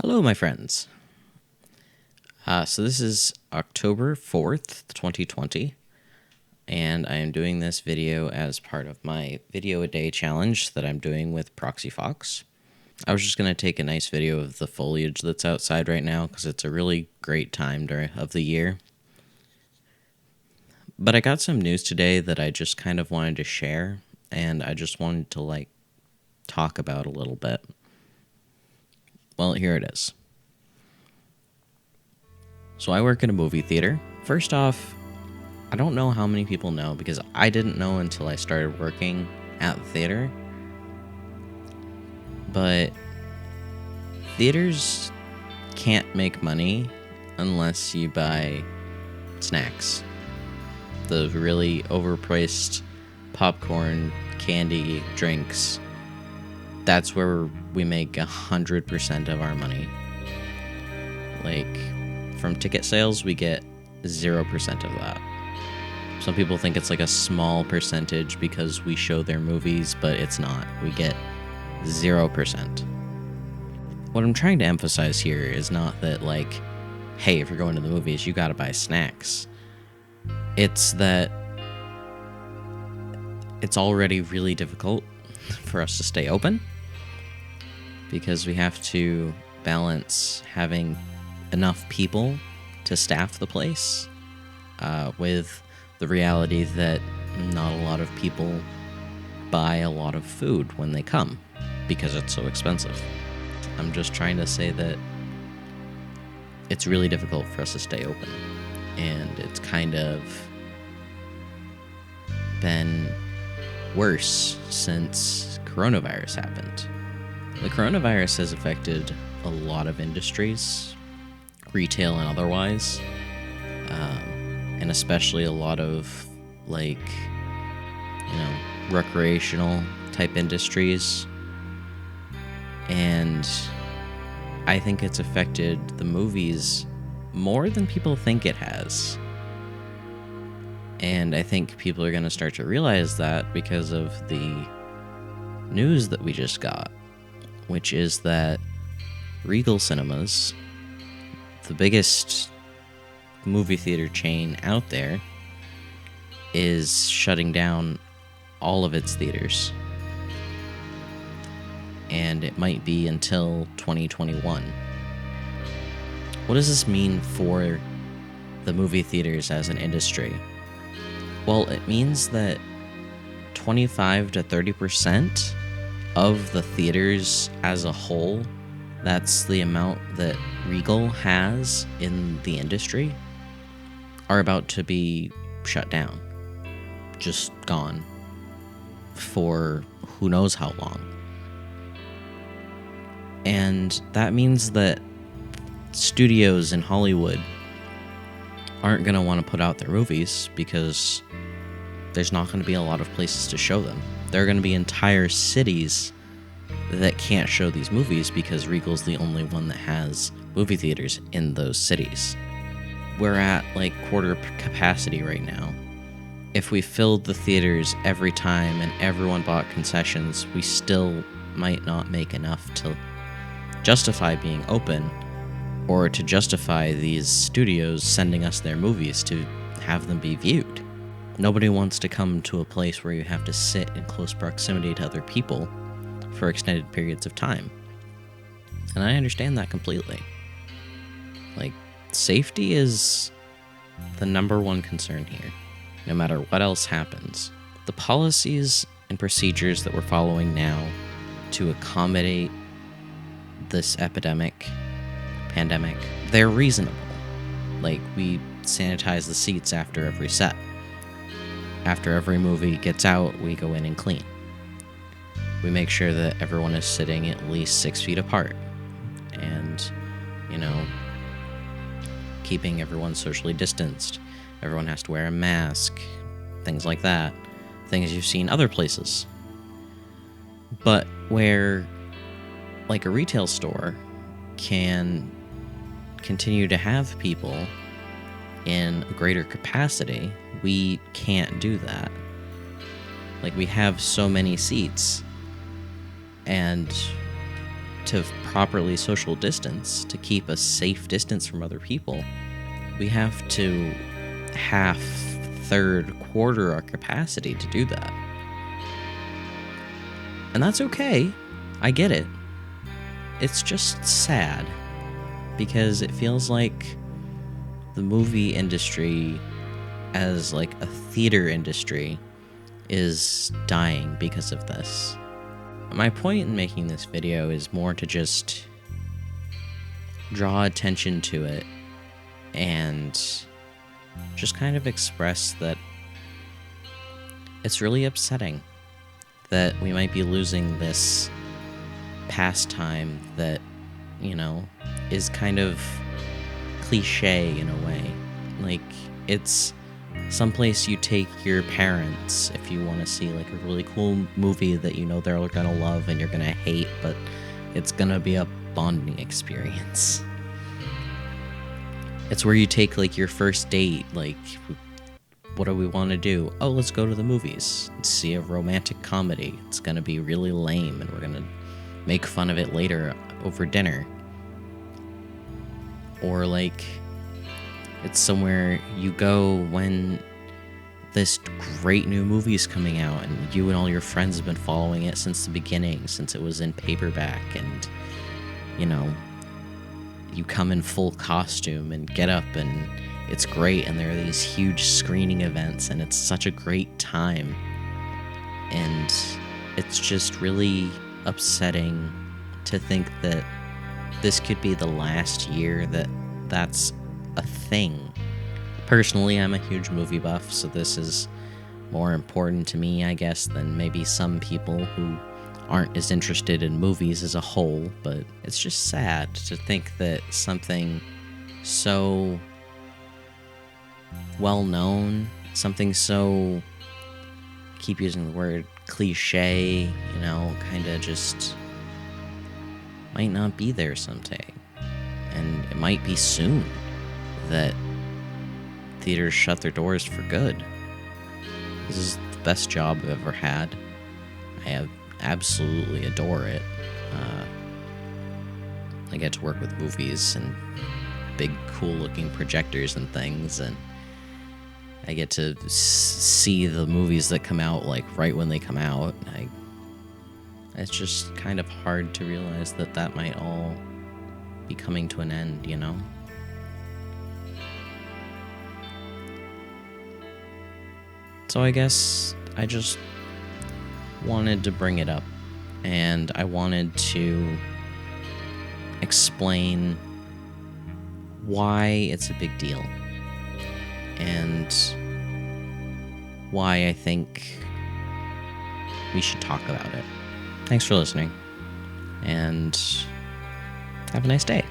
Hello, my friends. So this is October 4th, 2020, and I am doing this video as part of my video a day challenge that I'm doing with ProxyFox. I was just going to take a nice video of the foliage that's outside right now because it's a really great time of the year. But I got some news today that I just kind of wanted to share, and I just wanted to talk about a little bit. Well, here it is. So I work in a movie theater. First off, I don't know how many people know because I didn't know until I started working at the theater. But theaters can't make money unless you buy snacks. The really overpriced popcorn, candy, drinks. That's where we make 100% of our money. From ticket sales, we get 0% of that. Some people think it's a small percentage because we show their movies, but it's not. We get 0%. What I'm trying to emphasize here is not that, hey, if you're going to the movies, you gotta buy snacks. It's that it's already really difficult for us to stay open because we have to balance having enough people to staff the place with the reality that not a lot of people buy a lot of food when they come because it's so expensive. I'm just trying to say that it's really difficult for us to stay open, and it's kind of been worse since coronavirus happened. The coronavirus has affected a lot of industries, retail and otherwise, and especially a lot of recreational type industries. And I think it's affected the movies more than people think it has. And I think people are going to start to realize that because of the news that we just got, which is that Regal Cinemas, the biggest movie theater chain out there, is shutting down all of its theaters. And it might be until 2021. What does this mean for the movie theaters as an industry? Well, it means that 25 to 30% of the theaters as a whole, that's the amount that Regal has in the industry, are about to be shut down. Just gone. For who knows how long. And that means that studios in Hollywood aren't going to want to put out their movies because there's not going to be a lot of places to show them. There are going to be entire cities that can't show these movies because Regal's the only one that has movie theaters in those cities. We're at quarter capacity right now. If we filled the theaters every time and everyone bought concessions, we still might not make enough to justify being open or to justify these studios sending us their movies to have them be viewed. Nobody wants to come to a place where you have to sit in close proximity to other people for extended periods of time. And I understand that completely. Safety is the number one concern here, no matter what else happens. The policies and procedures that we're following now to accommodate this pandemic, they're reasonable. We sanitize the seats after every set. After every movie gets out, we go in and clean. We make sure that everyone is sitting at least 6 feet apart and, keeping everyone socially distanced. Everyone has to wear a mask, things like that. Things you've seen other places. But where, a retail store can continue to have people in a greater capacity, we can't do that. We have so many seats, and to properly social distance, to keep a safe distance from other people, we have to half, third, quarter our capacity to do that. And that's okay. I get it. It's just sad because it feels like the movie industry as like a theater industry is dying because of this. My point in making this video is more to just draw attention to it and just kind of express that it's really upsetting that we might be losing this pastime that, you know, is kind of cliche in a way. Like, it's someplace you take your parents if you want to see like a really cool movie that you know they're gonna love and you're gonna hate, but it's gonna be a bonding experience. It's where you take like your first date, like, what do we want to do? Oh, let's go to the movies and see a romantic comedy. It's gonna be really lame and we're gonna make fun of it later over dinner. Or like, it's somewhere you go when this great new movie is coming out and you and all your friends have been following it since the beginning, since it was in paperback, and, you know, you come in full costume and get up and it's great, and there are these huge screening events and it's such a great time. And it's just really upsetting to think that this could be the last year that that's a thing. Personally, I'm a huge movie buff, so this is more important to me, I guess, than maybe some people who aren't as interested in movies as a whole, but it's just sad to think that something so well-known, something so, keep using the word cliche, you know, kind of just might not be there someday. And it might be soon that theaters shut their doors for good. This is the best job I've ever had. I absolutely adore it. I get to work with movies and big, cool-looking projectors and things, and I get to see the movies that come out like right when they come out. It's just kind of hard to realize that that might all be coming to an end, you know? So I guess I just wanted to bring it up, and I wanted to explain why it's a big deal and why I think we should talk about it. Thanks for listening, and have a nice day.